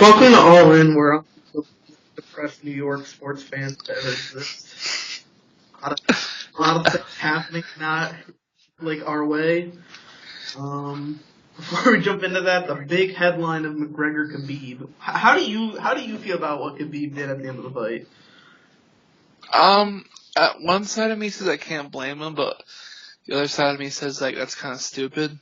Welcome to All In, where I'm the depressed New York sports fans that ever exist. A lot of things happening not like our way. Before we jump into that, the big headline of McGregor Khabib. How do you feel about what Khabib did at the end of the fight? At one side of me says I can't blame him, but the other side of me says like that's kind of stupid.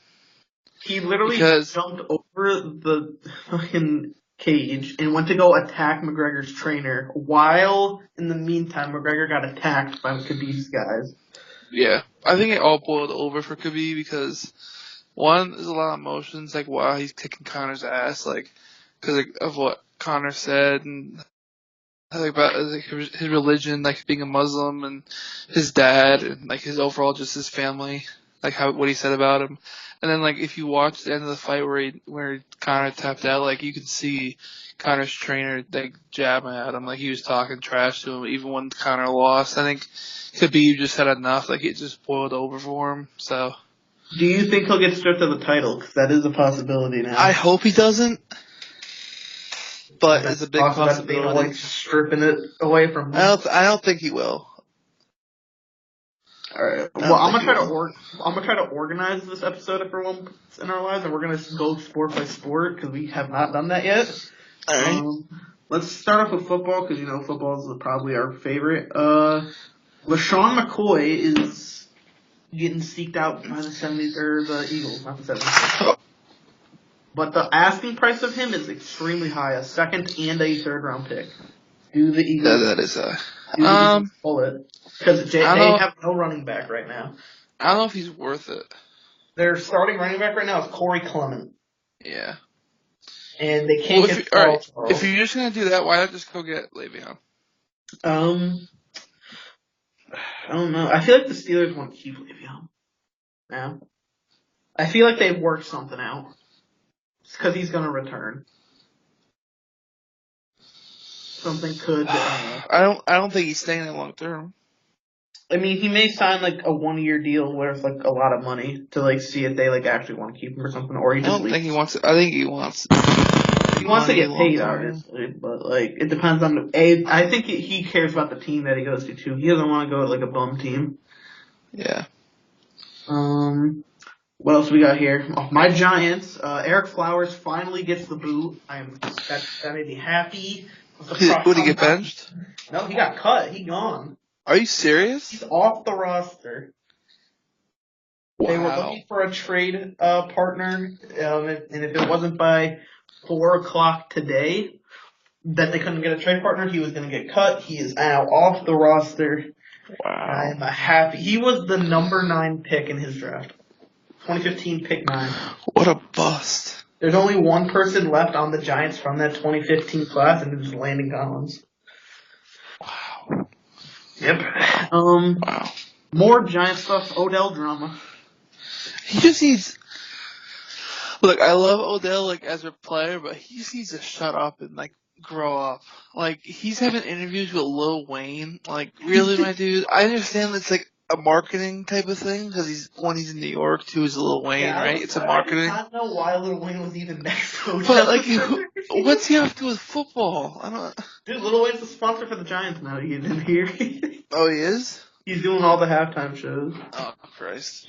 He literally jumped over the fucking cage and went to go attack McGregor's trainer, while in the meantime McGregor got attacked by Khabib's guys. Yeah, I think it all boiled over for Khabib because one, there's a lot of emotions like while he's kicking Connor's ass, like because of what Connor said and like about like, his religion, like being a Muslim and his dad and like his overall just his family, like what he said about him. And then like if you watch the end of the fight where Connor tapped out, like you could see Connor's trainer like jabbing at him, like he was talking trash to him even when Connor lost. I think Khabib just had enough, like it just boiled over for him. So. Do you think he'll get stripped of the title? Because that is a possibility now. I hope he doesn't. But it's a big possibility. Like stripping it away from him. I don't think he will. All right. Well, I'm gonna try to organize this episode for once in our lives, and we're gonna go sport by sport because we have not done that yet. All right. Let's start off with football because football is probably our favorite. LaShawn McCoy is getting seeked out by the 70s or the Eagles, not the 70s. But the asking price of him is extremely high, a second and a third round pick. Do the Eagles? Yeah, that is pull it? Because they have no running back right now. I don't know if he's worth it. Their starting running back right now is Corey Clement. Yeah. And they can't get Alright, if you're just gonna do that, why not just go get Le'Veon? I don't know. I feel like the Steelers want to keep Le'Veon. Yeah. I feel like they've worked something out. It's because he's gonna return. Something could. I don't think he's staying there long term. I mean, he may sign like a 1-year deal worth like a lot of money to like see if they like actually want to keep him or something, or he just. I don't think he wants it. I think he wants. He wants to get paid, obviously, but like it depends on I think he cares about the team that he goes to too. He doesn't want to go to like a bum team. Yeah. What else we got here? Oh, my Giants. Eric Flowers finally gets the boot. That made me happy. Would he get benched? No, he got cut. He gone. Are you serious? He's off the roster. Wow. They were looking for a trade partner, and if it wasn't by 4:00 today that they couldn't get a trade partner, he was going to get cut. He is now off the roster. Wow. I'm happy. He was the number 9 pick in his draft. 2015 pick 9. What a bust. There's only one person left on the Giants from that 2015 class, and it's Landon Collins. Wow. Yep. Wow. More Giant stuff. Odell drama. He just needs. Look, I love Odell like as a player, but he just needs to shut up and like grow up. Like he's having interviews with Lil Wayne. Like really, my dude. I understand it's like a marketing type of thing because he's in New York, two is Lil Wayne, right? It's a marketing. I don't know why Lil Wayne was even next to Odell. But like, what's he have to do with football? I don't. Dude, Lil Wayne's the sponsor for the Giants now. You didn't hear? Oh, he is. He's doing all the halftime shows. Oh Christ.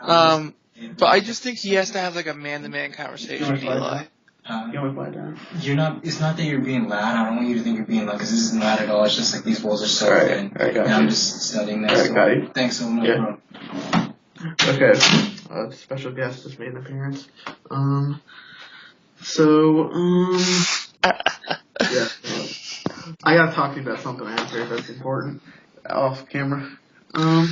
But I just think he has to have like a man-to-man conversation with Eli. You want to fly down? You're not. It's not that you're being loud. I don't want you to think you're being loud because this isn't loud at all. It's just like these balls are so thin. And I'm just studying that. Got Thanks so much, bro. Okay. Special guest just made an appearance. Yeah. I gotta talk to you about something after if that's important. Off camera. But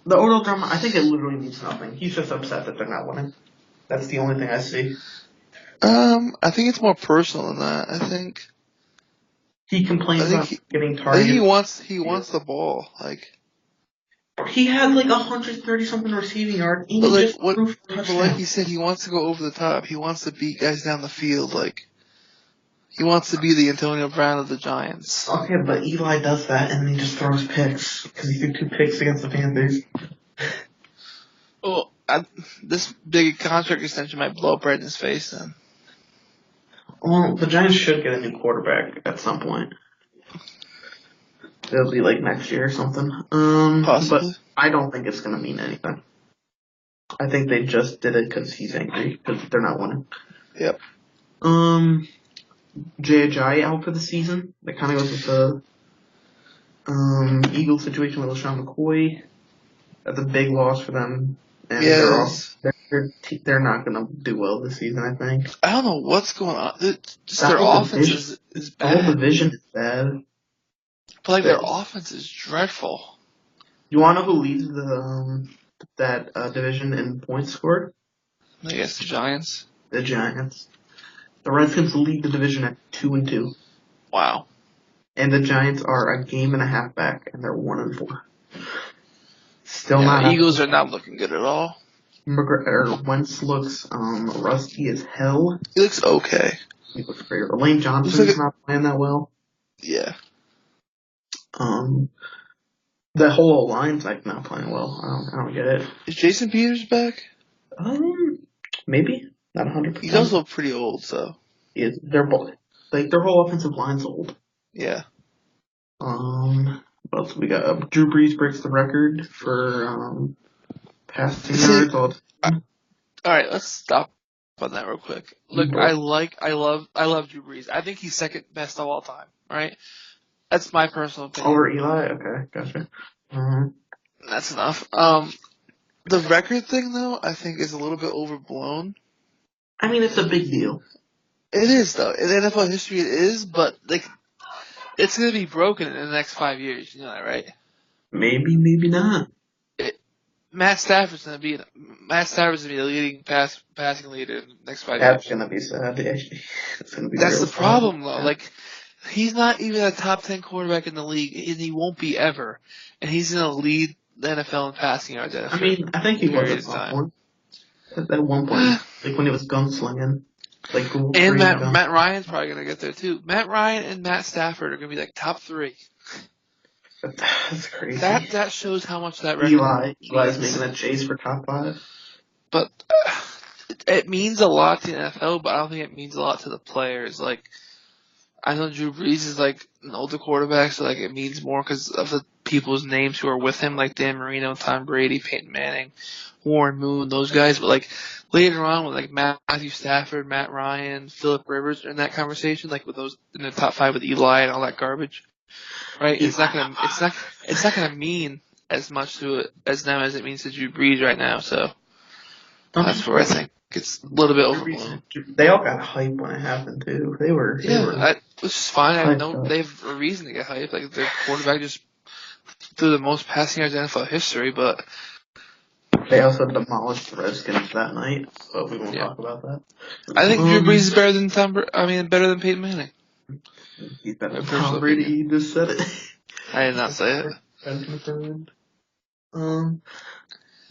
the Odell drama, I think it literally means nothing. He's just upset that they're not winning. That's the only thing I see. I think it's more personal than that. I think he complains about getting targeted. I think he wants the ball. Like he had like 130 something receiving yards. Like he said, he wants to go over the top. He wants to beat guys down the field. Like he wants to be the Antonio Brown of the Giants. Okay, but Eli does that and then he just throws picks because he threw 2 picks against the Panthers. Well, this big contract extension might blow up right in his face then. Well, the Giants should get a new quarterback at some point. It'll be like next year or something. Possibly. But I don't think it's gonna mean anything. I think they just did it because he's angry because they're not winning. Yep. J.J. out for the season. That kind of goes with the Eagles situation with LaShawn McCoy. That's a big loss for them. And they're not going to do well this season, I think. I don't know what's going on. Just their offense is bad. The whole division is bad. But like their offense is dreadful. You want to know who leads that division in points scored? I guess the Giants. The Giants. The Redskins lead the division at 2-2. Wow. And the Giants are a game and a half back, and they're 1-4. Still yeah, not. The Eagles are not looking good at all. Wentz looks rusty as hell. He looks okay. He looks great. Lane Johnson's not playing that well. Yeah. The whole line's like not playing well. I don't get it. Is Jason Peters back? Maybe not 100%. He's also pretty old, so. Yeah, they're both their whole offensive line's old. Yeah. What else we got? Drew Brees breaks the record for passing yards. All right, let's stop on that real quick. Look, I love Drew Brees. I think he's second best of all time. Right? That's my personal opinion. Over Eli? Okay, gotcha. That's enough. The record thing, though, I think is a little bit overblown. I mean, it's a big deal. It is, though. In NFL history, it is, but like, it's going to be broken in the next 5 years. You know that, right? Maybe, maybe not. Matt Stafford's going to be the leading passing leader in the next 5 years. That's going to be sad. It's gonna be That's the problem, sad. though. Like, he's not even a top 10 quarterback in the league, and he won't be ever. And he's going to lead the NFL in passing yards. I mean, I think he was at one point, like when he was gunslinging. And Matt Ryan's probably going to get there, too. Matt Ryan and Matt Stafford are going to be like top 3. That's crazy. That shows how much that record Eli's making a chase for top 5. But it means a lot to the NFL, but I don't think it means a lot to the players. Like, I know Drew Brees is like an older quarterback, so like it means more because of the people's names who are with him, like Dan Marino, Tom Brady, Peyton Manning, Warren Moon, those guys. But like later on, with like Matthew Stafford, Matt Ryan, Phillip Rivers are in that conversation, like with those in the top 5 with Eli and all that garbage. Right? It's not gonna mean as much to it as now as it means to Drew Brees right now. So that's where I think it's a little bit overblown. They all got hype when it happened too. They were which is fine. They have a reason to get hyped. Like their quarterback just threw the most passing yards in NFL history, but they also demolished the Redskins that night. So we won't talk about that. I think Drew Brees is better than better than Peyton Manning. He's better than Tom Brady. You just said it. I did not say it.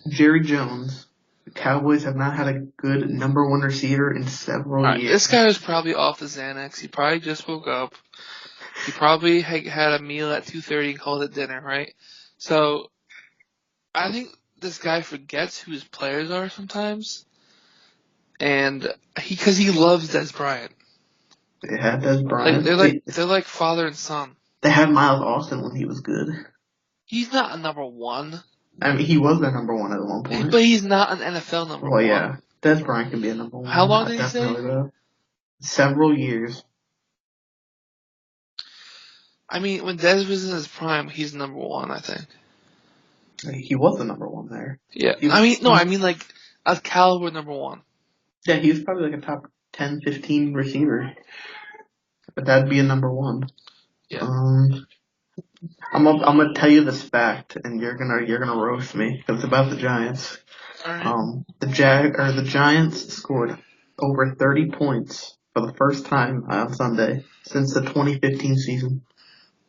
Jerry Jones. The Cowboys have not had a good number 1 receiver in several years. This guy was probably off the Xanax. He probably just woke up. He probably had a meal at 2:30 and called it dinner, right? So, I think this guy forgets who his players are sometimes. And because he loves Des Bryant. They had Des Bryant. They're like father and son. They had Miles Austin when he was good. He's not a number 1. I mean, he was their number 1 at one point. But he's not an NFL number 1. Well, yeah. Des Bryant can be a number 1. How long did he say? Several years. I mean, when Des was in his prime, he's number 1, I think. He was the number 1 there. Yeah. I mean like a caliber number 1. Yeah, he was probably like a top 10, 15 receiver. But that'd be a number 1. Yeah. I'm gonna tell you this fact, and you're gonna roast me because it's about the Giants. All right. The Giants scored over 30 points for the first time on Sunday since the 2015 season.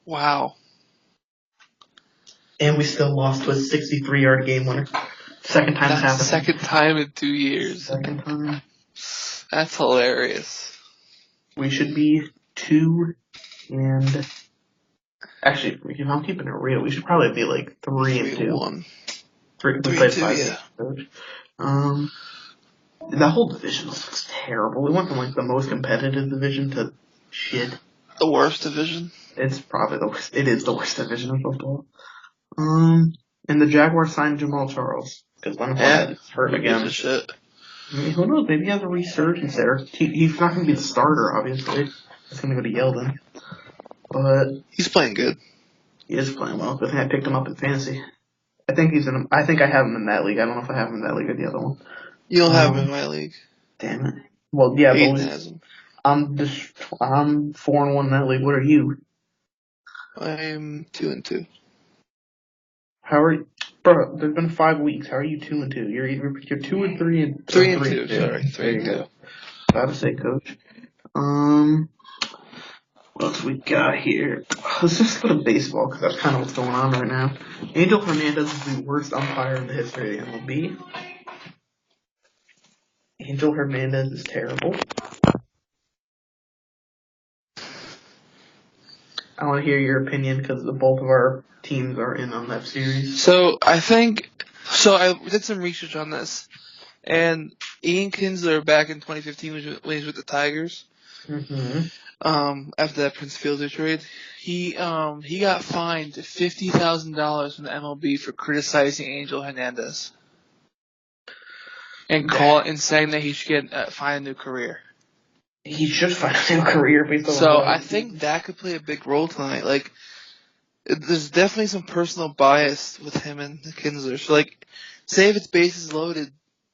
Wow. And we still lost to a 63-yard game winner. Second time it's happened. Second time in 2 years. Second time. That's hilarious. We should be 2 and. Actually, if I'm keeping it real, we should probably be like 3-2. 3-1. 3-2, yeah. That whole division looks terrible. We went from like the most competitive division to shit. The worst division. It's probably the worst. It is the worst division of football. And the Jaguars signed Jamal Charles because Leonard Fournette is hurt again. Shit. I mean, who knows? Maybe he has a resurgence there. He's not going to be the starter, obviously. He's going to go to Yeldon. But he's playing good. He is playing well. Good thing I picked him up in fantasy. I think I have him in that league. I don't know if I have him in that league or the other one. You don't have him in my league. Damn it. Well, yeah, Hayden has him. I'm 4-1 in that league. What are you? I'm 2-2. How are you? Bro, there's been 5 weeks. How are you 2-2? You're 2 and 3 and 3-2. Sorry, 3 there you go. About to say, coach. What else we got here? Let's just go to baseball because that's kind of what's going on right now. Angel Hernandez is the worst umpire in the history of the MLB. Angel Hernandez is terrible. I want to hear your opinion because both of our teams are in on that series. So I did some research on this, and Ian Kinsler back in 2015 when he was with the Tigers. Mm-hmm. After that Prince Fielder trade, he got fined $50,000 from the MLB for criticizing Angel Hernandez and saying that he should find a new career. He should find a new career. So I think that could play a big role tonight. Like, there's definitely some personal bias with him and Kinsler. So, like, say if it's bases loaded,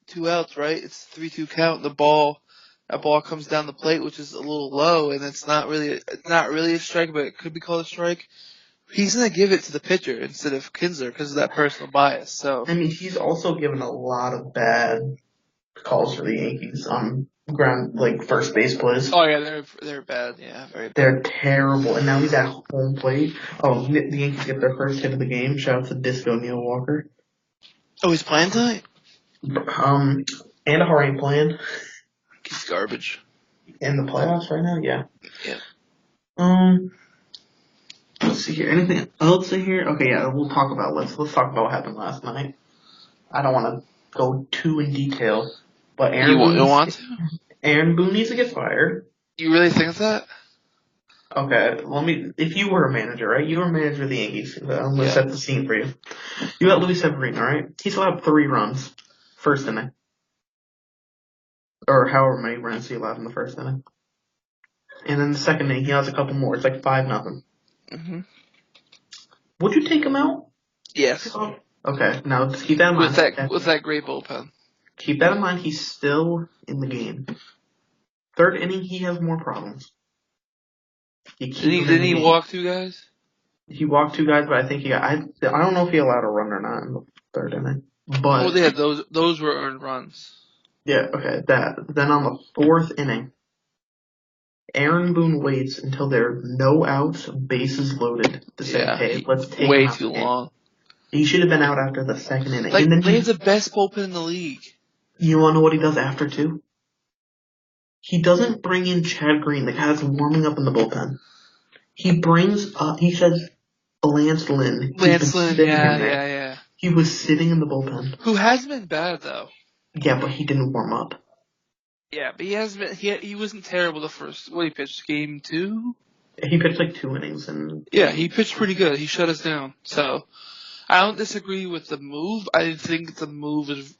2 outs, right? It's 3-2 count. That ball comes down the plate, which is a little low, and it's not really a strike, but it could be called a strike. He's gonna give it to the pitcher instead of Kinsler because of that personal bias. So I mean, he's also given a lot of bad calls for the Yankees on ground, like first base plays. Oh yeah, they're bad. Yeah, very bad. They're terrible, and now he's at home plate. Oh, the Yankees get their first hit of the game. Shout out to Disco Neil Walker. Oh, he's playing tonight. Andahar ain't playing. He's garbage. In the playoffs right now, yeah. Yeah. Let's see here. Anything else in here? Okay, yeah. Let's talk about what happened last night. I don't want to go too in detail, but You don't want to? Aaron Boone needs to get fired. You really think that? Okay, if you were a manager, right? You were a manager of the Yankees. I'm going to set the scene for you. You got Luis Severino, right? He's allowed 3 runs. First inning. Or however many runs he allowed in the first inning. And then the second inning, he has a couple more. It's like 5-0. Mm-hmm. Would you take him out? Yes. Okay, now just keep that in mind. With that great bullpen. Keep that in mind. He's still in the game. Third inning, he has more problems. Didn't he walk 2 guys? He walked 2 guys, but I think I don't know if he allowed a run or not in the third inning. But yeah, those were earned runs. Yeah, okay, Then on the 4th inning, Aaron Boone waits until there are no outs, bases loaded to say, hey, let's take way him out too long. He should have been out after the 2nd inning. Like, and then they have the best bullpen in the league. You want to know what he does after 2? He doesn't bring in Chad Green, the guy that's warming up in the bullpen. He says Lance Lynn. Lance Lynn, yeah. He was sitting in the bullpen. Who has been bad, though. Yeah, but he didn't warm up. Yeah, but he hasn't been. He wasn't terrible the first. He pitched game 2? He pitched like 2 innings Yeah, he pitched pretty good. He shut us down. So I don't disagree with the move. I think the move is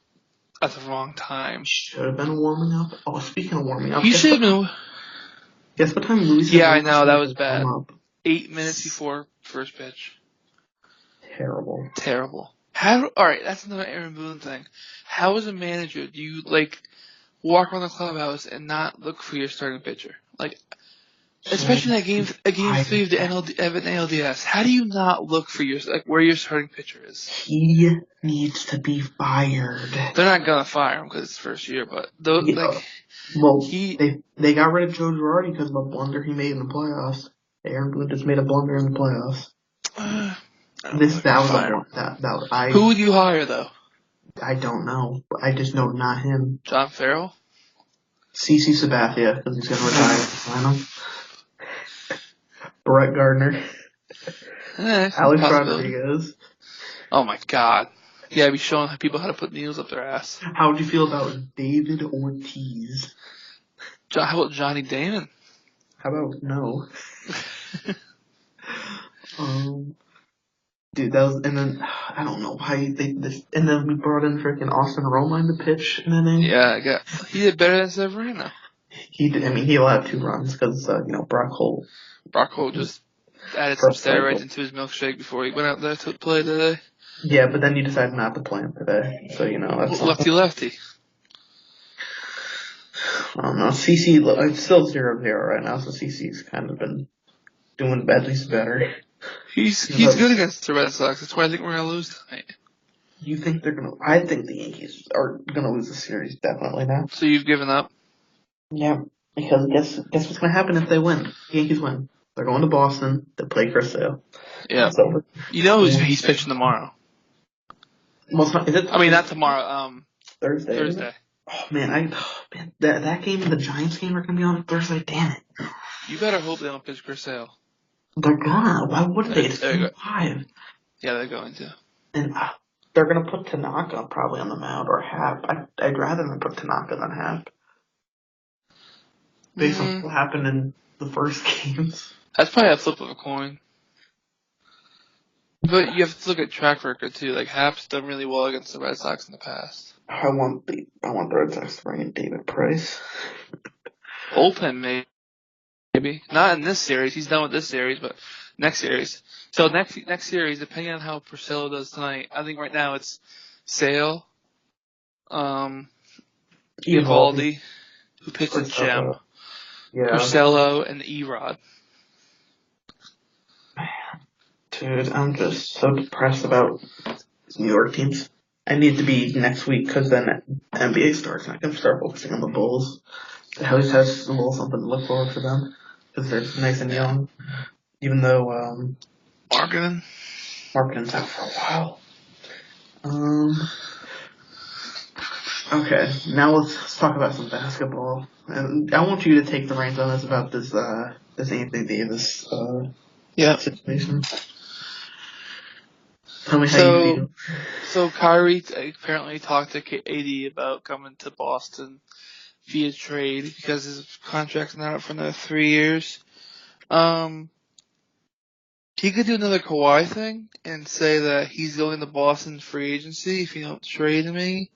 at the wrong time. Should have been warming up. Oh, speaking of warming up, he should have been. Guess what time Luis? Yeah, I know that was bad. 8 minutes before first pitch. Terrible. Alright, that's another Aaron Boone thing. How as a manager do you walk around the clubhouse and not look for your starting pitcher? Especially in a game 3 of the NLDS. How do you not look for where your starting pitcher is? He needs to be fired. They're not gonna fire him because it's first year, but they got rid of Joe Girardi because of a blunder he made in the playoffs. Aaron Boone just made a blunder in the playoffs. Who would you hire though? I don't know, but I just know not him. John Farrell? CC Sabathia, because he's going to retire. I know. Brett Gardner. Alex Rodriguez. Oh my God. Yeah, be showing people how to put needles up their ass. How would you feel about David Ortiz? How about Johnny Damon? How about no? Dude, that was, and then I don't know why and then we brought in freaking Austin Romine to pitch in the inning. Yeah, he did better than Severino. He did. I mean, he allowed 2 runs because Brock Holt. Brock Holt just added some steroids into his milkshake before he went out there to play today. Yeah, but then you decided not to play him today, so that's lefty. I don't know. CC, it's still 0-0 right now, so CC's kind of been doing at least better. He's good against the Red Sox. That's why I think we're gonna lose tonight. You think they're gonna? I think the Yankees are gonna lose the series definitely now. So you've given up? Yeah, because guess what's gonna happen if they win? The Yankees win. They're going to Boston. They play Chris Sale. Yeah. It's over. You know he's pitching tomorrow. Well, it's not, is it? I mean, not tomorrow. Thursday. Oh man, that game and the Giants game are gonna be on Thursday. Damn it. You better hope they don't pitch Chris Sale. They're gonna. Why wouldn't they? It's 5. Yeah, they're going to. And they're gonna put Tanaka probably on the mound or Happ. I'd rather them put Tanaka than Happ. Based on what happened in the first games. That's probably a flip of a coin. But you have to look at track record too. Like Happ's done really well against the Red Sox in the past. I want the Red Sox to bring in David Price. Bullpen maybe. Not in this series. He's done with this series, but next series. So next series, depending on how Porcello does tonight, I think right now it's Sale, Eovaldi, who pitches Gem, Porcello, and Erod. Dude, I'm just so depressed about New York teams. I need to be next week because then NBA starts and I can start focusing on the Bulls. It at least has a little something to look forward for them because they're nice and young. Even though Markkanen's out for a while. Okay, now let's talk about some basketball. And I want you to take the reins on this about this Anthony Davis situation. Tell me how you feel. So Kyrie apparently talked to AD about coming to Boston via trade because his contract's not up for another 3 years. He could do another Kawhi thing and say that he's going to Boston free agency if you don't trade me.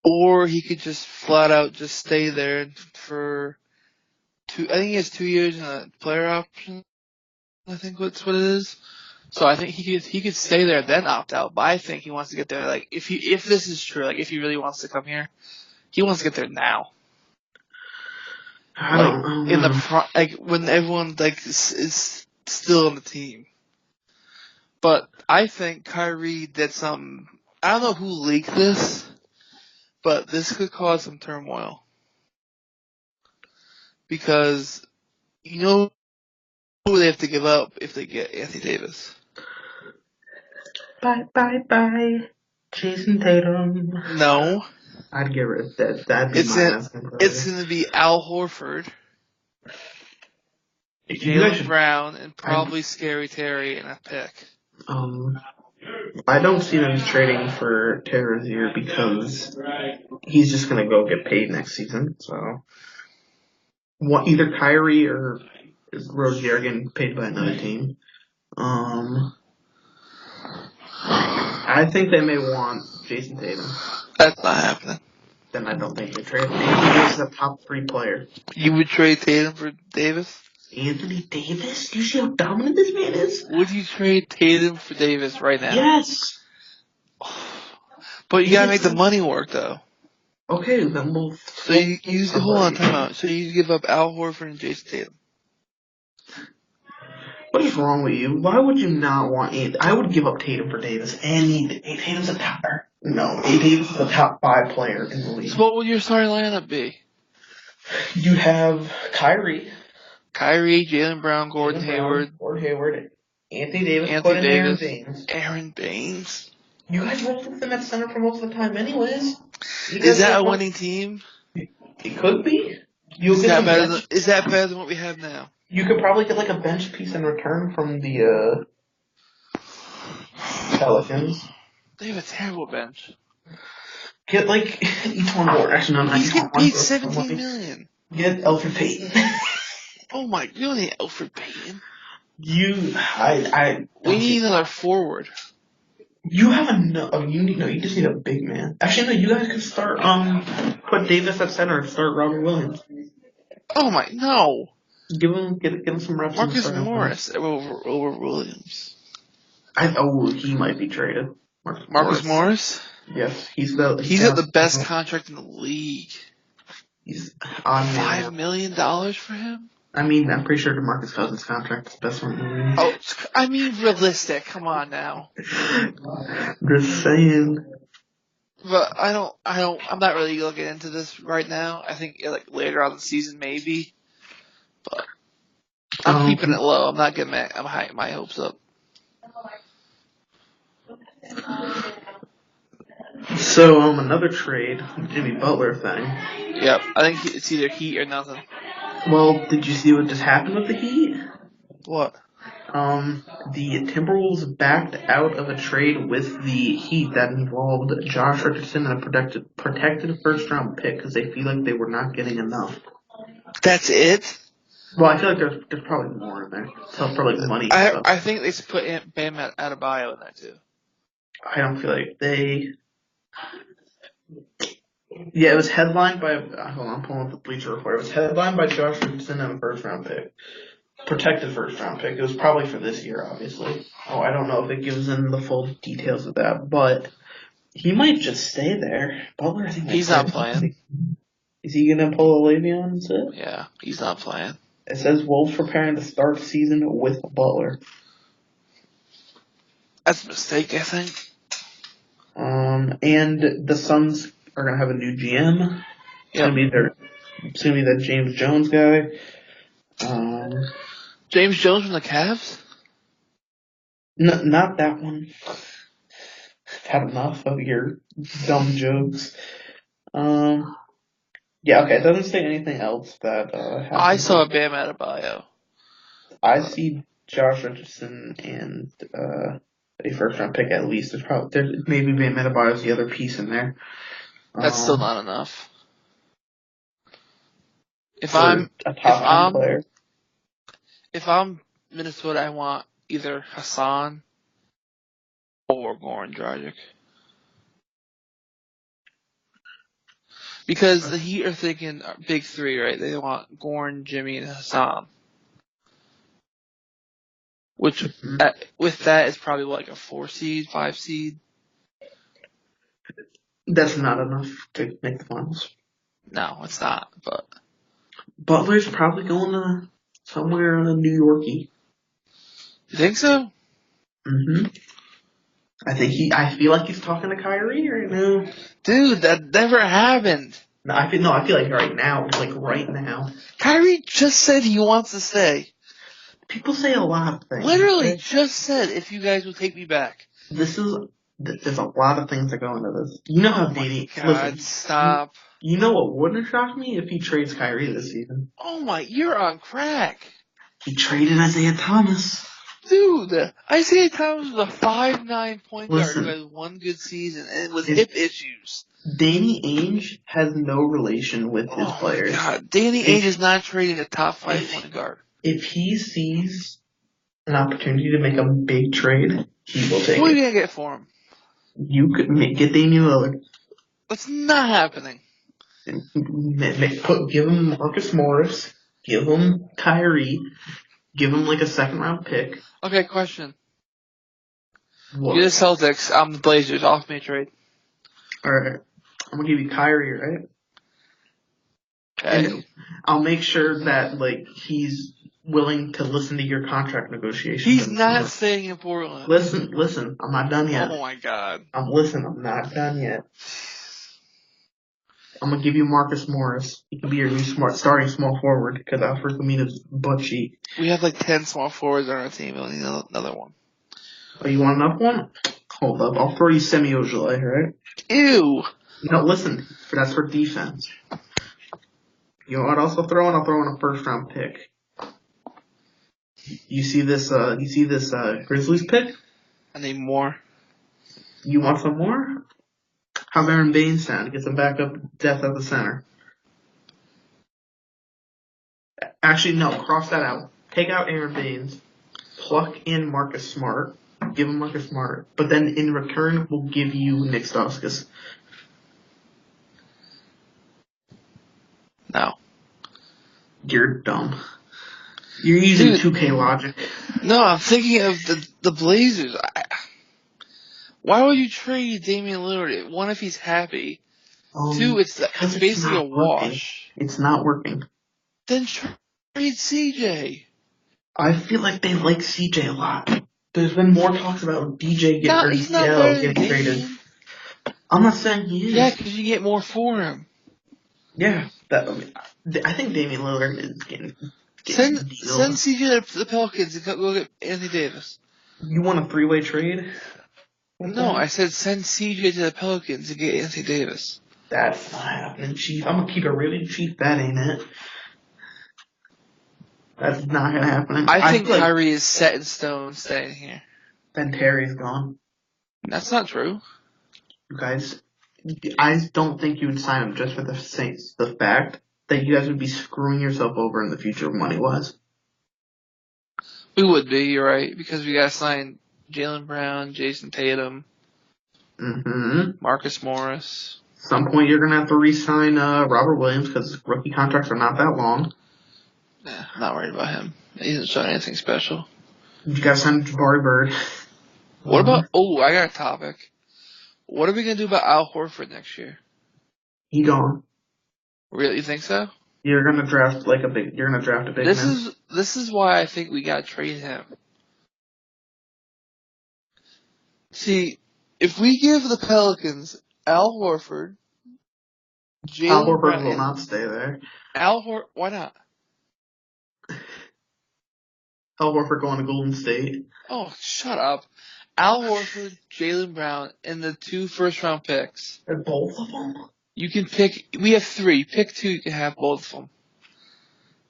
Or he could just flat out just stay there for I think he has 2 years and a player option. I think that's what it is. So I think he could stay there then opt out. But I think he wants to get there. Like if this is true, like if he really wants to come here, he wants to get there now. I don't know. In the when everyone is still on the team. But I think Kyrie did something. I don't know who leaked this, but this could cause some turmoil. Because you know who they have to give up if they get Anthony Davis. Bye, Jason Tatum. No. I'd get rid of that. That'd be my asking price. It's going to be Al Horford, Jaylen Brown, and probably Scary Terry in a pick. I don't see them trading for Terry Rozier because he's just going to go get paid next season. So, either Kyrie or Rozier getting paid by another team. I think they may want Jason Tatum. That's not happening. Then I don't think they trade him. Anthony Davis is a top 3 player. You would trade Tatum for Davis? Anthony Davis? Do you see how dominant this man is? Would you trade Tatum for Davis right now? Yes. But you gotta make the money work though. Okay, then we'll. So hold on, time out. So you give up Al Horford and Jason Tatum. What is wrong with you? Why would you not want Anthony? I would give up Tatum for Davis. Tatum's a top. No, Davis is a top 5 player in the league. So what would your starting lineup be? You have Kyrie, Jaylen Brown, Gordon Hayward, Anthony Davis, Aaron Baines. You guys rolled with them at center for most of the time, anyways. Is that a winning team? It could be. Is that better than what we have now? You could probably get like a bench piece in return from the Pelicans. They have a terrible bench. Get each one more. Actually, no, not He's each getting one. paid $17 million. Get Alfred Payton. Oh my! You don't need Alfred Payton. We need another forward. You have you just need a big man. Actually, no, you guys could start, put Davis at center and start Robert Williams. Oh my, no. Get him some reps. Marcus Morris over Williams. He might be traded. Marcus Morris? Yes, he's got the best contract in the league. He's on $5 million for him? I mean, I'm pretty sure DeMarcus Cousins' contract is the best one in the league. Oh, I mean, realistic. Come on now. Just saying. But I'm not really looking into this right now. I think later on in the season maybe. But I'm keeping it low. I'm not getting I'm hyping my hopes up. So, another trade, Jimmy Butler thing. Yep, I think it's either Heat or nothing. Well, did you see what just happened with the Heat? What? The Timberwolves backed out of a trade with the Heat that involved Josh Richardson and a protected first-round pick because they feel like they were not getting enough. That's it? Well, I feel like there's probably more in there. So probably money. I think they put Bam Adebayo in that too. I don't feel like they. Yeah, it was headlined by. Hold on, I'm pulling up the Bleacher Report. It was headlined by Josh Richardson and a first-round pick. Protected first-round pick. It was probably for this year, obviously. Oh, I don't know if it gives in the full details of that, but he might just stay there. Butler, I think he's not playing. Is he going to pull a Le'Veon and sit? Yeah, he's not playing. It says Wolves preparing to start season with Butler. That's a mistake, I think. And the Suns are going to have a new GM. It's going to be that James Jones guy. James Jones from the Cavs? Not that one. I've had enough of your dumb jokes. Yeah, okay, it doesn't say anything else that happened. I saw Bam Adebayo. I see Josh Richardson and a first-round pick at least. There's maybe Bam Adebayo's the other piece in there. That's still not enough. If I'm Minnesota, I want either Hassan or Goran Dragic. Because the Heat are thinking big three, right? They want Goran, Jimmy, and Hassan. Which, with that, is probably like a 4 seed, 5 seed. That's not enough to make the finals. No, it's not, but. Butler's probably going to somewhere in New Yorkie. You think so? Mm-hmm. I feel like he's talking to Kyrie right now. Dude, that never happened. I feel like right now. Kyrie just said he wants to stay. People say a lot of things. Literally just said, if you guys will take me back. There's a lot of things that go into this. You know how Danny. God, stop. You know what wouldn't shock me if he trades Kyrie this season? Oh my, you're on crack. He traded Isaiah Thomas. Dude, Isaiah Thomas was a 5'9" point guard who had one good season and with hip issues. Danny Ainge has no relation with his players. Oh God, Danny Ainge is not trading a top 5 point guard. If he sees an opportunity to make a big trade, he will take it. What are you going to get for him? You could get Damian Lillard. That's not happening. Give him Marcus Morris. Give him Kyrie. Give him like a second-round pick. Okay, question. What? You're the Celtics. I'm the Blazers. Off me a trade. All right. I'm going to give you Kyrie, right? Okay. And I'll make sure that he's willing to listen to your contract negotiations. He's not staying in Portland. Listen. I'm not done yet. Oh my God. I'm not done yet. I'm going to give you Marcus Morris. He can be your new starting small forward because Alfred Camina's butt cheek. We have 10 small forwards on our team. We'll need another one. Oh, you want another one? Hold up. I'll throw you Semi Ojeleye, right? Ew. No, listen. That's for defense. You know what else I'll throw in? I'll throw in a first-round pick. You see this Grizzlies pick? I need more. You want some more? How's Aaron Baines sound? Get some backup depth at the center. Actually, no. Cross that out. Take out Aaron Baines. Pluck in Marcus Smart. Give him Marcus Smart. But then in return, we'll give you Nick Stauskas. No. You're dumb. You're using 2K logic. No, I'm thinking of the Blazers. Why would you trade Damian Lillard? One, if he's happy. Two, it's basically a wash. It's not working. Then trade CJ. I feel like they like CJ a lot. There's been more talks about DJ getting traded. I'm not saying he is. Yeah, because you get more for him. Yeah, I think Damian Lillard is getting Send CJ to the Pelicans and go get Anthony Davis. You want a 3-way trade? No, I said send CJ to the Pelicans and get Anthony Davis. That's not happening, Chief. I'm gonna keep it really cheap. That ain't it. That's not gonna happen. I think Kyrie is set in stone staying here. Then Terry's gone. That's not true. You guys, I don't think you would sign him just for the fact that you guys would be screwing yourself over in the future money-wise. We would be, you're right, because we gotta sign Jaylen Brown, Jason Tatum, Marcus Morris. At some point you're gonna have to re-sign Robert Williams because rookie contracts are not that long. Nah, I'm not worried about him. He hasn't shown anything special. You gotta sign Jabari Bird. What about, I got a topic. What are we gonna do about Al Horford next year? He gone. Really, you think so? You're gonna draft a big man. This is why I think we gotta trade him. See, if we give the Pelicans Al Horford, Al Horford will not stay there. Why not? Al Horford going to Golden State. Oh, shut up. Al Horford, Jaylen Brown, and the 2 first-round picks. They're both of them? You can pick. We have 3. Pick 2. You can have both of them.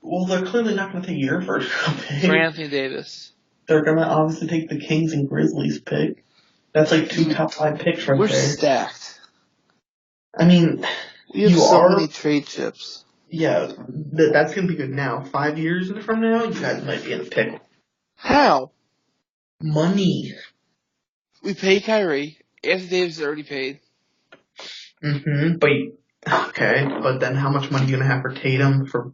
Well, they're clearly not going to take your first-round pick. For Anthony Davis. They're going to obviously take the Kings and Grizzlies pick. That's like 2 top 5 picks right there. We're stacked. I mean, we have so many trade chips. Yeah, that's going to be good now. 5 years from now, you guys might be in a pickle. How? Money. We pay Kyrie. Anthony Davis is already paid. But then how much money are you going to have for Tatum, for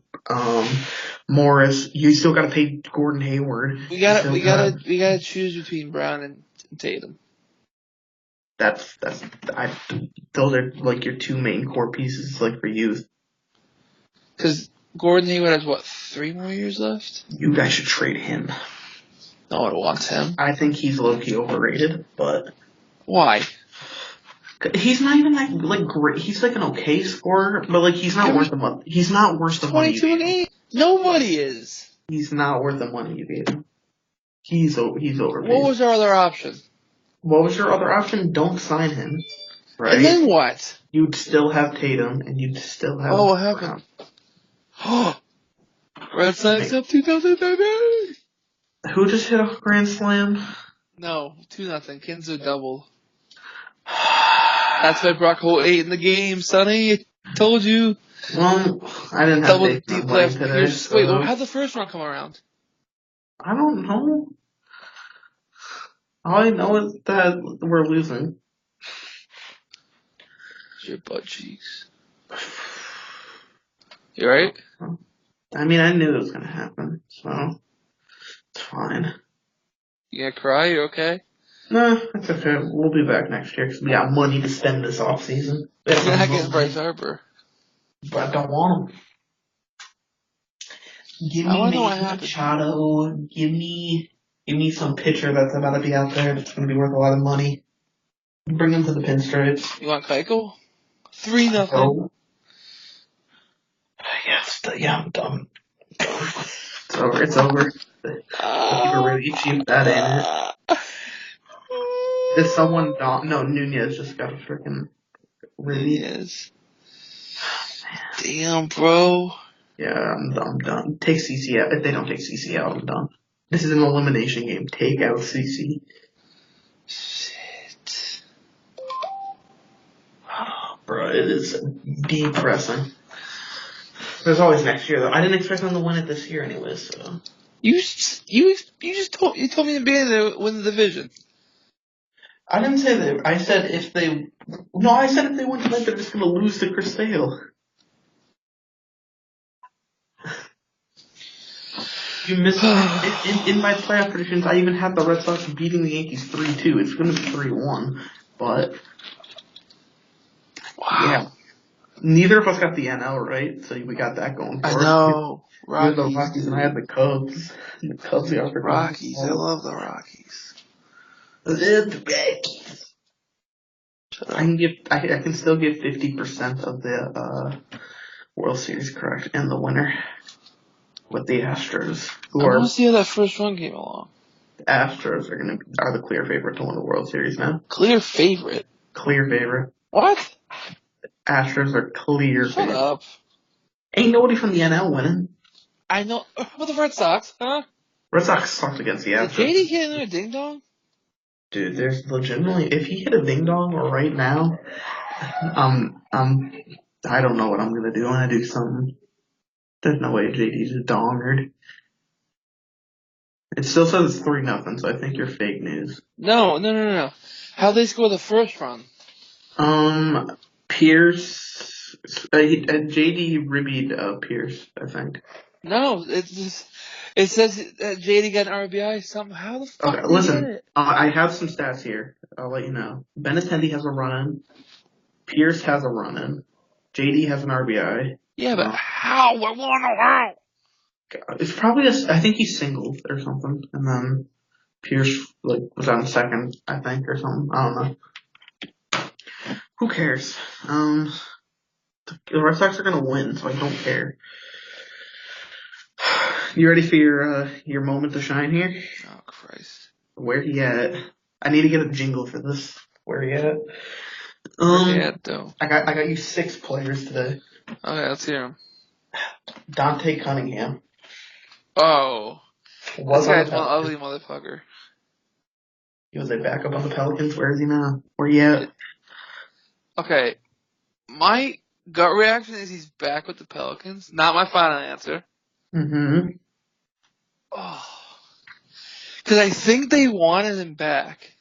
Morris? You still got to pay Gordon Hayward. We gotta choose between Brown and Tatum. Those are like your 2 main core pieces, like for youth. Because Gordon Hayward has 3 more years left? You guys should trade him. No one wants him. I think he's low-key overrated, but... Why? He's not even like great. He's like an okay scorer, but like he's not worth the money. He's not worth the money. 22 and 8. Nobody is. He's not worth the money you gave him. He's overpaid. What was our other option? What was your other option? Don't sign him. Right. And then what? You'd still have Tatum, and you'd still have. Oh, what happened? Red Sox up 2-0, baby. Who just hit a grand slam? No, 2-0. Kinzo doubled. That's why Brock Holt 8 in the game, Sonny. Told you. Well, I didn't have double deep left today. So. Wait, how'd the first round come around? I don't know. All I know is that we're losing. It's your butt cheeks. You right? I mean, I knew it was gonna happen, so it's fine. You gonna cry? You okay? No, that's okay. We'll be back next year because we got money to spend this off season. You're not getting Bryce Harper. But I don't want him. Give me Machado. Give me some pitcher that's about to be out there that's going to be worth a lot of money. Bring him to the pinstripes. You want Keuchel? 3-0. Yeah, I'm done. It's over. You're really cheap. That ain't it. Did someone no, Nunez just got a freaking Nunez. Damn, bro. Yeah, I'm done. Take CC out. If they don't take CC out, I'm done. This is an elimination game. Take out CC. Shit. It is depressing. There's always next year, though. I didn't expect them to win it this year anyway, so. You told me in the beginning they win the division. I didn't say that. I said if they. No, I said if they win tonight, they're just going to lose to Chris Sale. You missed. in my playoff predictions, I even had the Red Sox beating the Yankees 3-2. It's going to be 3-1, but. Wow. Yeah. Neither of us got the NL right, so we got that going for us. I know. You had the Rockies and I had the Cubs. The Cubs are Rockies. I love the Rockies. The Rockies. I can still give 50% of the World Series correct and the winner with the Astros. I want to see how that first run came along. The Astros are the clear favorite to win the World Series now. Clear favorite. Clear favorite. What? Astros are clear Shut favorite. up. Ain't nobody from the NL winning. I know. How about the Red Sox, huh? Red Sox sucked against the Astros. Did JD hit another ding dong? Dude, there's legitimately, if he hit a ding dong right now, I don't know what I'm gonna do. I'm gonna do something. There's no way JD's a dongard. It still says it's 3-0, so I think you're fake news. No. How'd they score the first run? Pierce, JD ribbied Pierce, I think. No, it says that JD got an RBI somehow. How the fuck did listen, he get it? I have some stats here. I'll let you know. Benintendi has a run-in. Pierce has a run-in. JD has an RBI. Yeah, but how? I want to know how. It's probably I think he singled or something, and then Pierce was on second, I think, or something. I don't know. Who cares? The Red Sox are gonna win, so I don't care. You ready for your moment to shine here? Oh Christ! Where he at? I need to get a jingle for this. Where he at? Where he at though? I got you 6 players today. Okay, let's hear him. Dante Cunningham. Oh, Was this guy's one ugly motherfucker. He was a backup on the Pelicans. Where is he now? Where he at? Okay, my gut reaction is he's back with the Pelicans. Not my final answer. Mm-hmm. Oh, because I think they wanted him back.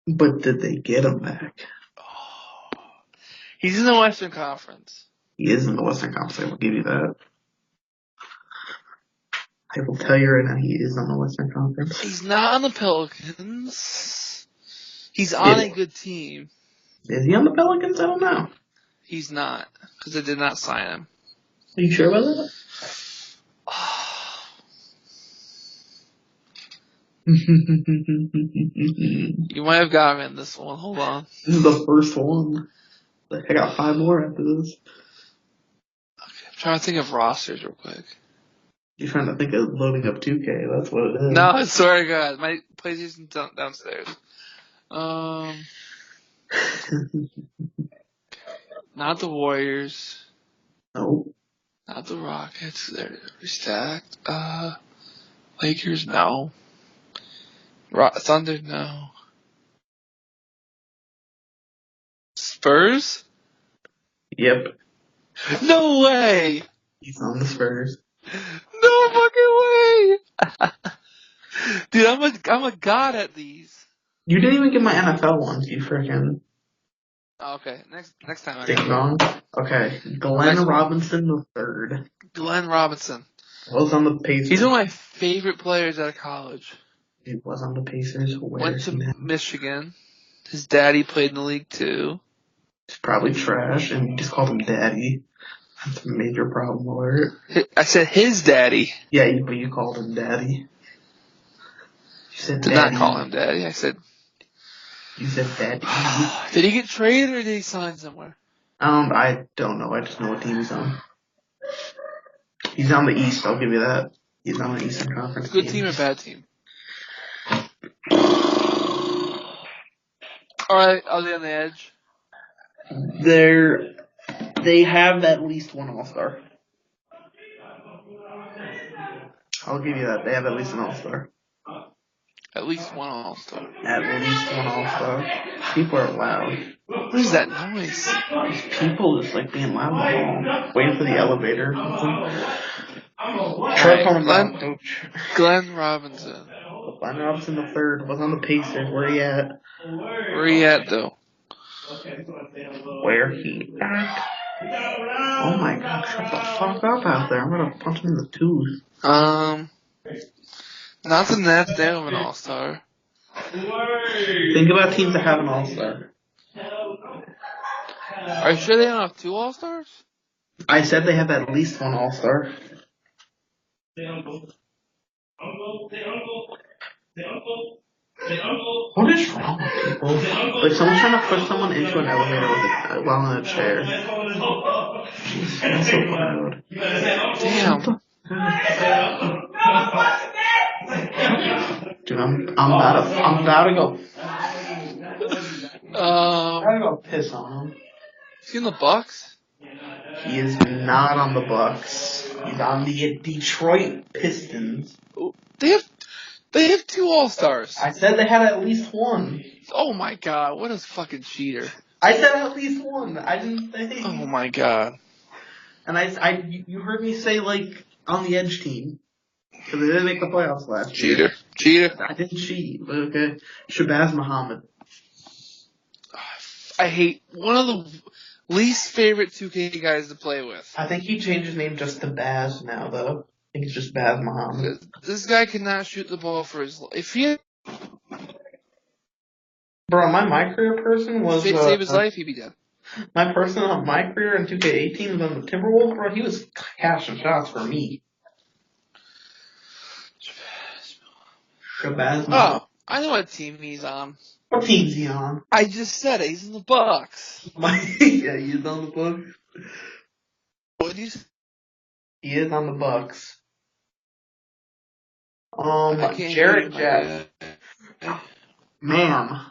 But did they get him back? Oh. He's in the Western Conference. He is in the Western Conference. I will give you that. I will tell you right now, he is on the Western Conference. He's not on the Pelicans. He's on a good team. Is he on the Pelicans? I don't know. He's not, because they did not sign him. Are you sure about that? You might have got me in this one. Hold on. This is the first one. I got 5 more after this. Okay, I'm trying to think of rosters real quick. You're trying to think of loading up 2K. That's what it is. No, I swear to God. My PlayStation's downstairs. Not the Warriors. No. Not the Rockets. They're stacked. Lakers, no. Thunder, no. Spurs? Yep. No way! He's on the Spurs. No fucking way! Dude, I'm a god at these. You didn't even get my NFL ones, you freaking Oh, okay, next time. ding dong. Okay, Glenn Robinson the third. Glenn Robinson. Was on the Pacers. He's one of my favorite players out of college. He was on the Pacers. Went to Michigan. His daddy played in the league too. He's probably trash, and you just called him daddy. That's a major problem alert. I said his daddy. Yeah, but you called him daddy. You said Did daddy. not call him daddy. I said. You said daddy. Did he get traded or did he sign somewhere? I don't know. I just know what team he's on. He's on the East. I'll give you that. He's on the Eastern Conference. Good team or bad team? All right, are they on the edge? They have at least one All-Star. I'll give you that. They have at least an All-Star. At least one All-Star. At least one All-Star. People are loud. What is that noise? These people just like being loud in the hall, waiting for the elevator. Alright, Glenn Robinson. Glenn Robinson the third was on the Pacers. Where he at? Where he at though? Where he at? Oh my god, shut the fuck up out there. I'm gonna punch him in the tooth. Not the Nets, they don't have an all-star. Think about teams that have an all-star. Are you sure they don't have 2 all-stars? I said they have at least one all-star. What is wrong with people? Like someone's trying to push someone into an elevator while in a chair. Jeez, that's so loud. Damn. Dude, I'm about to go. I'm about to go piss on him. Is he in the Bucks? He is not on the Bucks. He's on the Detroit Pistons. They have 2 all-stars. I said they had at least one. Oh my god, what a fucking cheater. I said at least one. I didn't say. Oh my god. And you heard me say like on the edge team. Because they didn't make the playoffs last year. Cheater. I didn't cheat, but okay. Shabazz Muhammad. I hate one of the least favorite 2K guys to play with. I think he changed his name just to Baz now, though. I think it's just Baz Muhammad. This guy cannot shoot the ball for his life. If he Bro, my career person was... save his life, he'd be dead. My person on my career in 2K18 was on the Timberwolves, bro. He was cashing shots for me. Shabazz Muhammad. Oh, I know what team he's on. What team's he on? I just said it. He's in the Bucks. Yeah, he's on the Bucks. What did you say? He is on the Bucks. Jared Jack. Ma'am.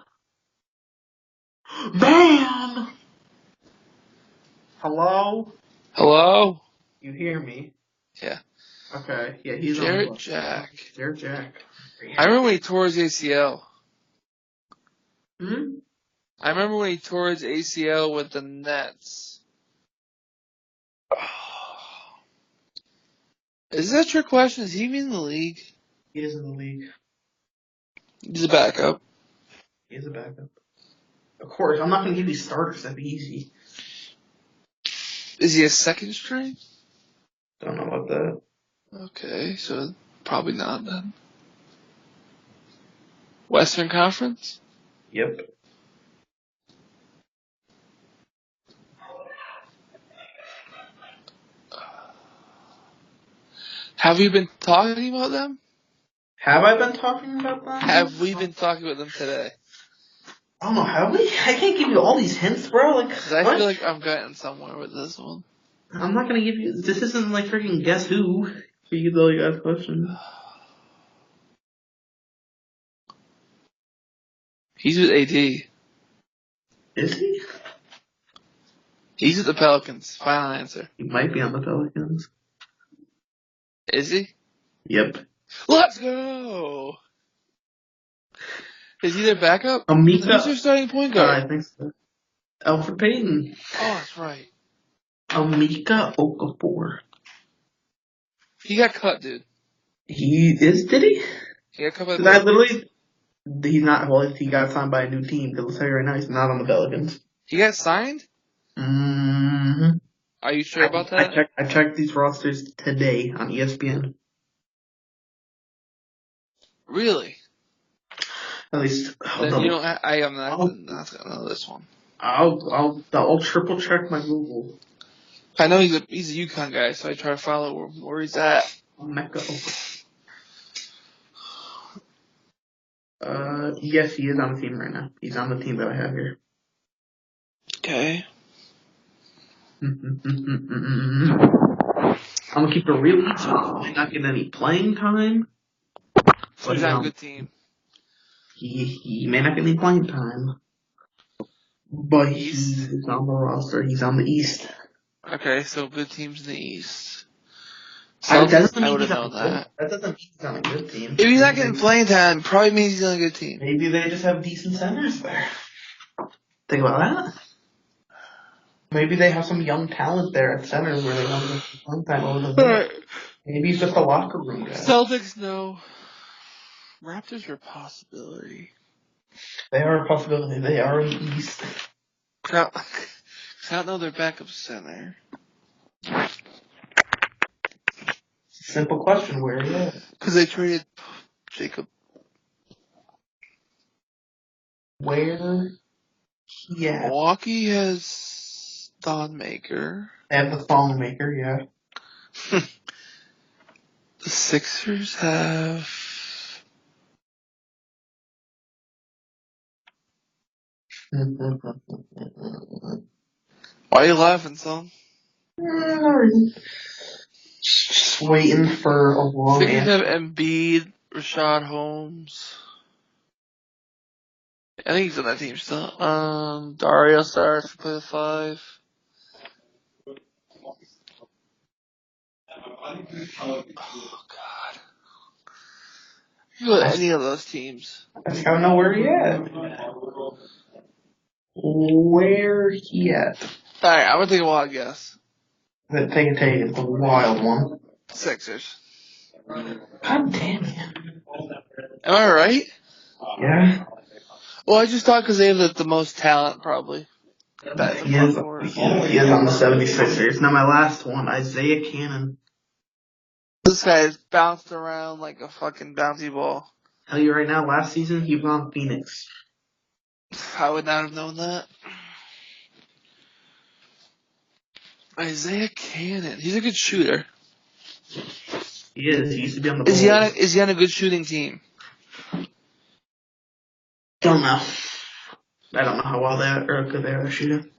Hello? Hello? You hear me? Yeah. Okay. Yeah, he's Jared on the Bucks. Jack. Jared Jack. I remember when he tore his ACL. Hmm? I remember when he tore his ACL with the Nets. Is that your question? Is he even in the league? He is in the league. He's a backup. He is a backup. Of course, I'm not going to give you starters. That'd be easy. Is he a second string? Don't know about that. Okay, so probably not then. Western Conference? Yep. Have we been talking about them? Have I been talking about them? Have we been talking about them today? I don't know. Have we? I can't give you all these hints, bro. Like, Because I feel like I'm getting somewhere with this one. I'm not gonna give you. This isn't like freaking Guess Who. For you though, you guys questions. He's with AD. Is he? He's with the Pelicans. Final answer. He might be on the Pelicans. Is he? Yep. Let's go! Is he their backup? Amika. Who's their starting point guard? I think so. Alfred Payton. Oh, that's right. Amika Okafor. He got cut, dude. He is, did he? He got cut by the Because I Pelicans. literally, he's not, well, he got signed by a new team, because I'll tell you right now, he's not on the Pelicans. He got signed? Mm-hmm. Are you sure about that? I checked these rosters today on ESPN. Really? At least, Then you don't I am not gonna know this one. I'll triple check my Google. I know he's a UConn guy, so I try to follow where he's at. Mecca. Yes, he is on the team right now. He's on the team that I have here. Okay. I'm gonna keep it real easy. He might not get any playing time. So he's on a good team. He may not get any playing time. But he's on the roster. He's on the East. Okay, so good teams in the East. I would have known that. That doesn't mean he's on a good team. If he's not getting playing time, probably means he's on a good team. Maybe they just have decent centers there. Think about that. Maybe they have some young talent there at center where they want to get playing time over the middle. Maybe he's just a locker room guy. Celtics, no. Raptors are a possibility. They are a possibility. They are in the East. I don't know their backup center. Simple question, where are you at? Because they traded Jacob. Where? Yeah. Milwaukee has Thonmaker. They have the thong maker, yeah. The Sixers have... Why are you laughing, son? Just waiting for a long Sixers answer. have Embiid, Rashad Holmes. I think he's on that team still. Dario starts to play the 5. Oh, God. You go to any of those teams. I just gotta know where he at. Where he at? Alright, I'm gonna take a wild guess. Take it. It's a wild one. Sixers. God damn it. Am I right? Yeah. Well, I just thought because they have the most talent, probably. He is on the 76ers. Now my last one, Isaiah Cannon. This guy's bounced around like a fucking bouncy ball. Tell you right now, last season he was on Phoenix. I would not have known that. Isaiah Cannon. He's a good shooter. He is. He used to be on the Bulls. Is he on a good shooting team? Don't know. I don't know how well they are or good they are at shooting.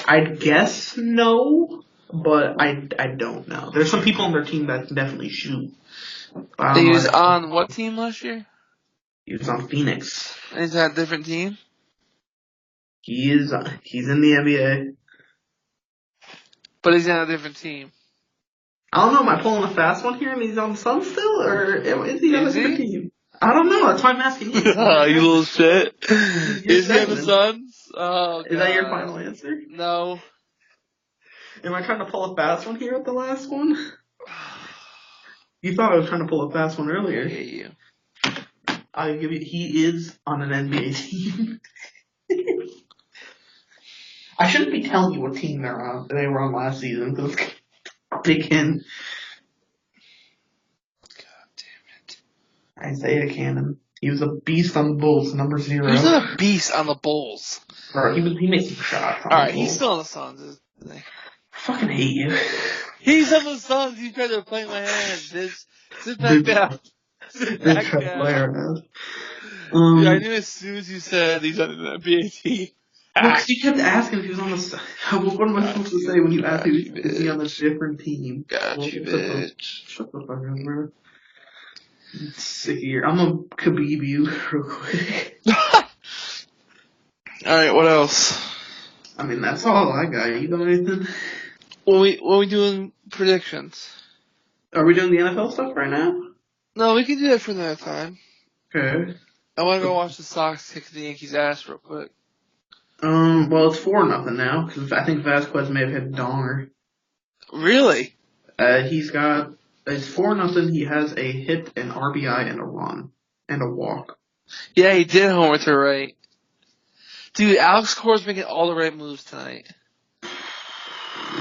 I'd guess no, but I don't know. There's some people on their team that can definitely shoot. He was on what team last year? He was on Phoenix. And he's on a different team? He's in the NBA. But he's on a different team. I don't know, am I pulling a fast one here and he's on the Suns still, or is he on a different team? I don't know, that's why I'm asking you. You little shit. Is he on the Suns? Oh, God. Is that your final answer? No. Am I trying to pull a fast one here at the last one? You thought I was trying to pull a fast one earlier. I hate you. I'll give you, he is on an NBA team. I shouldn't be telling you what team they were on last season, because it's big hint. God damn it. Isaiah Cannon. He was a beast on the Bulls, number 0. He was not a beast on the Bulls. Bro, he made some shots. Alright, he's still on the Suns, isn't he? I fucking hate you. He's on the Suns. You tried to play my hand, bitch. Sit back down. Sit back down. Dude, I knew as soon as you said he's on an NBA team. Because you kept asking if he was on the. What am I supposed to say when you ask if he's on a different team? Got you, bitch. Shut the fuck up, bro. I'm sick of your. I'm gonna Khabib you real quick. Alright, what else? I mean, that's all I got. You got anything? What we doing predictions? Are we doing the NFL stuff right now? No, we can do that for another time. Okay. I want to go watch the Sox kick the Yankees' ass real quick. Well, it's 4-0 now, because I think Vasquez may have hit Donger. Really? It's 4-0. He has a hit, an RBI, and a run. And a walk. Yeah, he did homer to right. Dude, Alex Cora's making all the right moves tonight.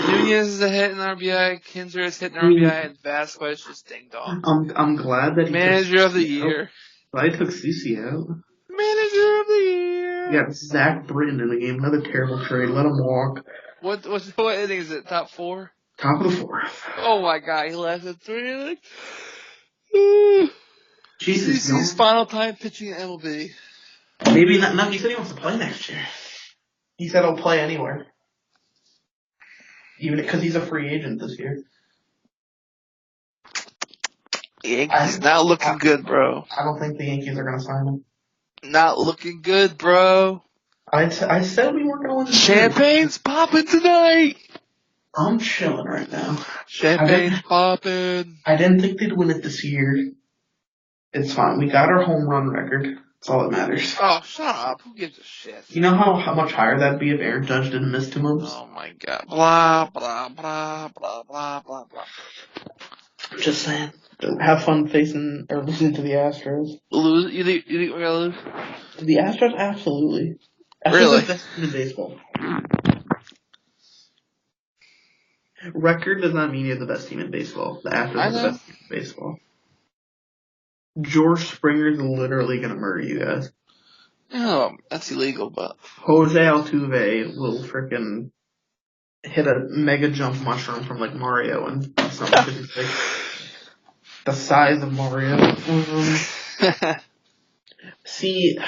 Nunez is a hit in RBI, Kinzer is hitting RBI, and Vasquez just ding dong. I'm glad that he Manager of the year. I took CC out. Manager of the year. We got Zach Britton in the game. Another terrible trade. Let him walk. What inning is it? Top 4? Top of the 4th. Oh my God, he lasted 3 innings. Jesus. CC's final time pitching in MLB. Maybe not. No, he said he wants to play next year. He said he'll play anywhere. Even because he's a free agent this year. Yankees not looking good, bro. I don't think the Yankees are going to sign him. Not looking good, bro. I said we weren't going to win. Champagne's popping tonight. I'm chilling right now. Champagne's popping. I didn't think they'd win it this year. It's fine. We got our home run record. That's all that matters. Oh, shut up. Who gives a shit? You know how much higher that'd be if Aaron Judge didn't miss 2 moves? Oh my god. Blah, blah, blah, blah, blah, blah, blah. Just saying. Have fun facing or losing to the Astros. Lose? You think we're gonna lose? To the Astros? Absolutely. Astros Really? are the best team in baseball. Record does not mean you're the best team in baseball. The Astros are the best team in baseball. George Springer's literally gonna murder you guys. Oh, that's illegal, but. Jose Altuve will frickin' hit a mega jump mushroom from like Mario and something just like the size of Mario. See,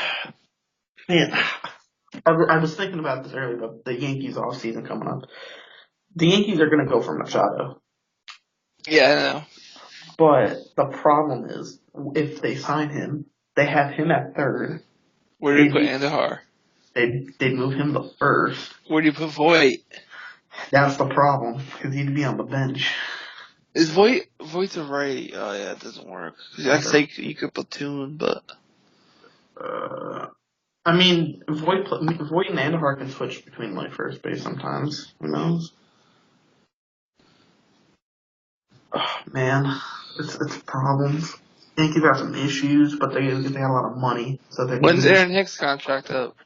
man, I was thinking about this earlier about the Yankees off season coming up. The Yankees are gonna go for Machado. Yeah, I know. But the problem is, if they sign him, they have him at third. Where do you put Andahar? They'd move him to first. Where do you put Voit? That's the problem, because he'd be on the bench. Is Voigt's a righty? Oh yeah, it doesn't work. I'd say you could platoon, but. I mean, Voit and Andahar can switch between like first base sometimes. Who knows? Oh, man, it's problems. Yankees have some issues, but they got a lot of money, so they. When's Aaron Hicks' contract up?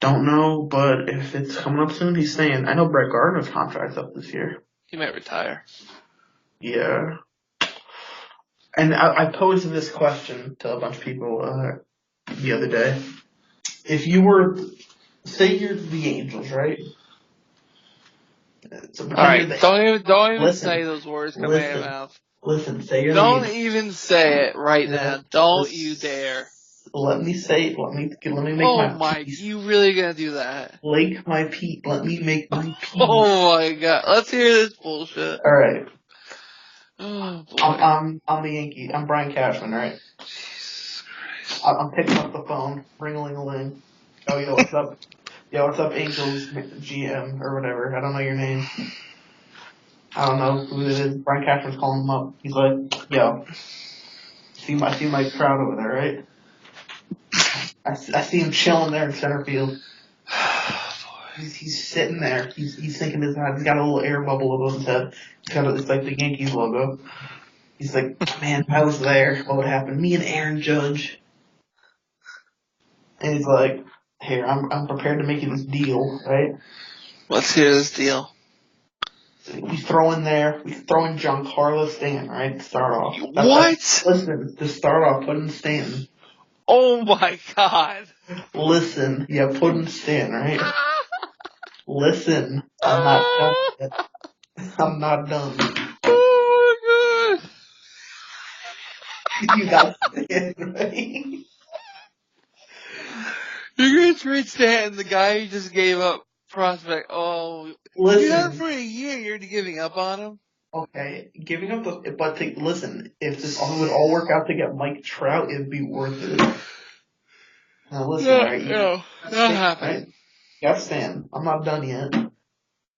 Don't know, but if it's coming up soon, he's staying. I know Brett Gardner's contract's up this year. He might retire. Yeah. And I posed this question to a bunch of people the other day. If you were, say you're the Angels, right? So alright, don't even say those words coming out of your mouth. Listen, say you're Don't the Angels. even say it right now. Don't you dare. Let me say it. Let me make my peace. You really gonna do that? Let me make my peace. Oh my god. Let's hear this bullshit. Alright. Oh boy. I'm the Yankee. I'm Brian Cashman, right? Jesus Christ. I'm picking up the phone. Ring-a-ling-a-ling. Oh, yo, what's up? Yo, what's up, Angels GM or whatever? I don't know your name. I don't know who it is. Brian Cashman's calling him up. He's like, yo, see my crowd over there, right? I see him chilling there in center field. He's sitting there. He's thinking his head. He's got a little air bubble above his head. It's like the Yankees logo. He's like, man, if I was there, what would happen? Me and Aaron Judge. And he's like, here, I'm prepared to make you this deal, right? Let's hear this deal. We throw in Giancarlo Stanton, right? To start off. What? Listen, to start off, put in Stanton. Oh my god. Listen, yeah, put in Stanton, right? Listen, I'm not done yet. I'm not done. Oh my god. You got Stanton, right? You're gonna trade Stanton, the guy who just gave up prospect. Oh, listen. You had him for a year. You're giving up on him. Okay, giving up listen. If this would all work out to get Mike Trout, it'd be worth it. Now listen, right? No, not happening. Right? You got Stan. I'm not done yet.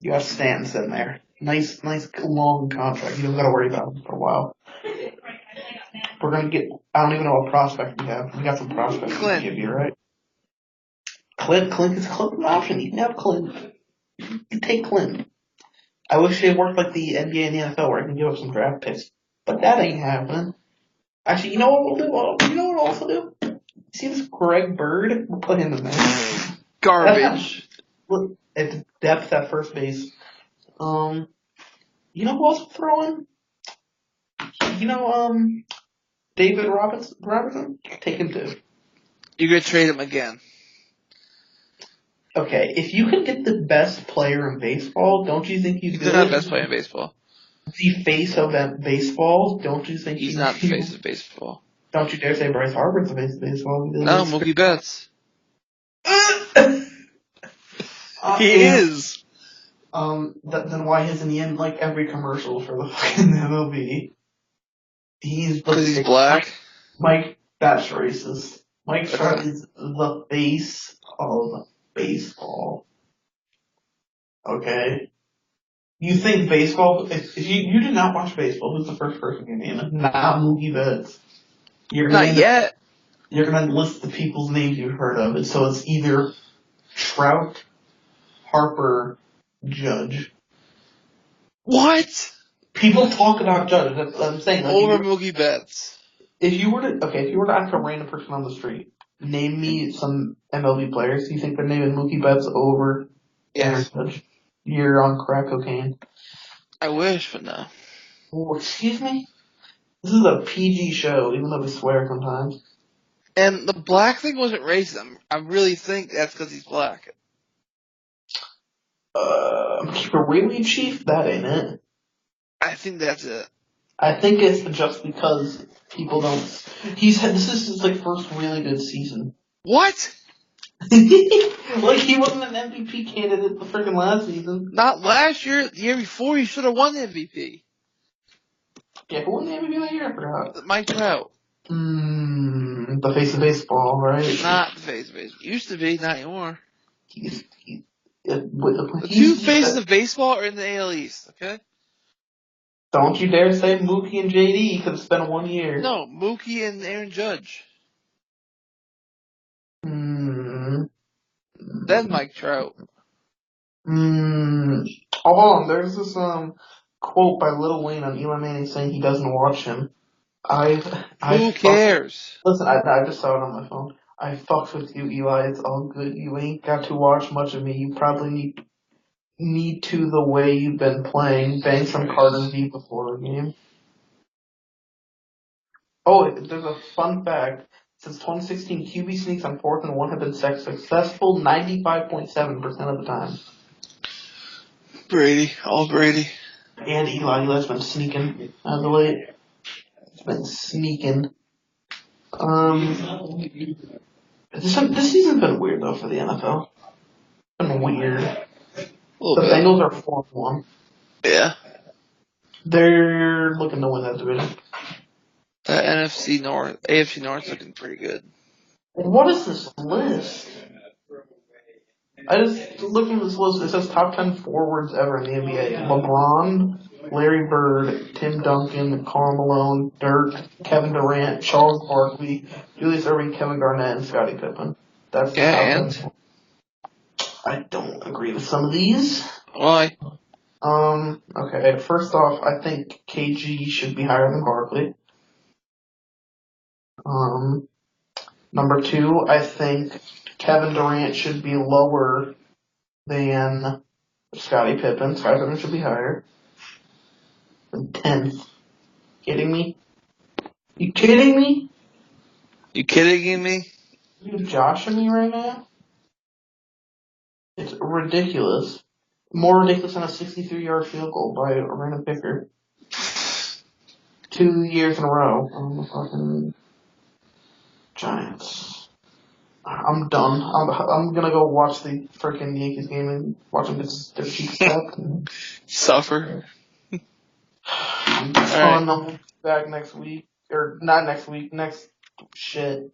You got Stan sitting there. Nice, long contract. You don't got to worry about him for a while. We're gonna get. I don't even know what prospect we have. We got some prospects we can give you, right? Clint is an option. You can have Clint. You can take Clint. I wish it worked like the NBA and the NFL where I can give up some draft picks. But that ain't happening. Actually, you know what we'll do? You know what we'll also do? See this Greg Bird? We'll put him in there. Garbage. Look, at depth at first base. You know who else will throw in? You know, David Robertson? Take him too. You're gonna trade him again. Okay, if you can get the best player in baseball, don't you think he's good? He's not the best player in baseball. The face of that baseball, don't you think he's not the face of baseball? Don't you dare say Bryce Harper's the face of baseball. No, Mookie Betts. He is. Then why isn't he in like every commercial for the fucking MLB? Because he's black? Mike, that's racist. Mike Trout is the face of baseball. Okay? You think baseball, if you did not watch baseball, who's the first person you're naming? Not Mookie Betts. Not yet. you're gonna list the people's names you've heard of. And so it's either Trout, Harper, Judge. What? People talk about Judge. That's what I'm saying. Like, Over Mookie Betts. if you were to ask a random person on the street, name me some MLB players, do you think they're naming Mookie Betts over Aaron Judge? You're on crack cocaine. I wish, but no. Oh, excuse me? This is a PG show, even though we swear sometimes. And the black thing wasn't racist. I really think that's because he's black. Really, Chief? That ain't it. I think that's it. I think it's just because people don't. This is his first really good season. What? He wasn't an MVP candidate the freaking last season. Not last year. The year before, he should have won the MVP. Yeah, who won the MVP that year? I forgot. Mike Trout. The face of baseball, right? Not the face of baseball. Used to be, not anymore. The two faces of baseball are in the AL East, okay? Don't you dare say Mookie and JD because it's been 1 year. No, Mookie and Aaron Judge. Then Mike Trout. Oh, hold on. There's this quote by Lil Wayne on Eli Manning saying he doesn't watch him. Who cares? Listen, I just saw it on my phone. I fucks with you, Eli. It's all good. You ain't got to watch much of me. You probably need to the way you've been playing. Bang some Carter V before the game. Oh, there's a fun fact. Since 2016, QB sneaks on 4th and 1 have been successful 95.7% of the time. Brady. All Brady. And Eli's been sneaking as of late. He's been sneaking. This season's been weird though for the NFL. It's been weird. The Bengals are 4-1. Yeah. They're looking to win that division. The AFC North's looking pretty good. What is this list? I just looked at this list. It says top 10 forwards ever in the NBA. LeBron, Larry Bird, Tim Duncan, Karl Malone, Dirk, Kevin Durant, Charles Barkley, Julius Erving, Kevin Garnett, and Scottie Pippen. That's the top 10. I don't agree with some of these. Why? Okay, first off, I think KG should be higher than Barkley. Number 2, I think Kevin Durant should be lower than Scottie Pippen. Scottie Pippen should be higher. And 10th. Kidding me? You kidding me? You kidding me? You joshing me right now? It's ridiculous. More ridiculous than a 63-yard field goal by a random picker. 2 years in a row. The fucking Giants. I'm done. I'm gonna go watch the freaking Yankees game and watch them get their cheeks stabbed. Suffer. I'm done. I'll be back next week. Or not next week. Next shit.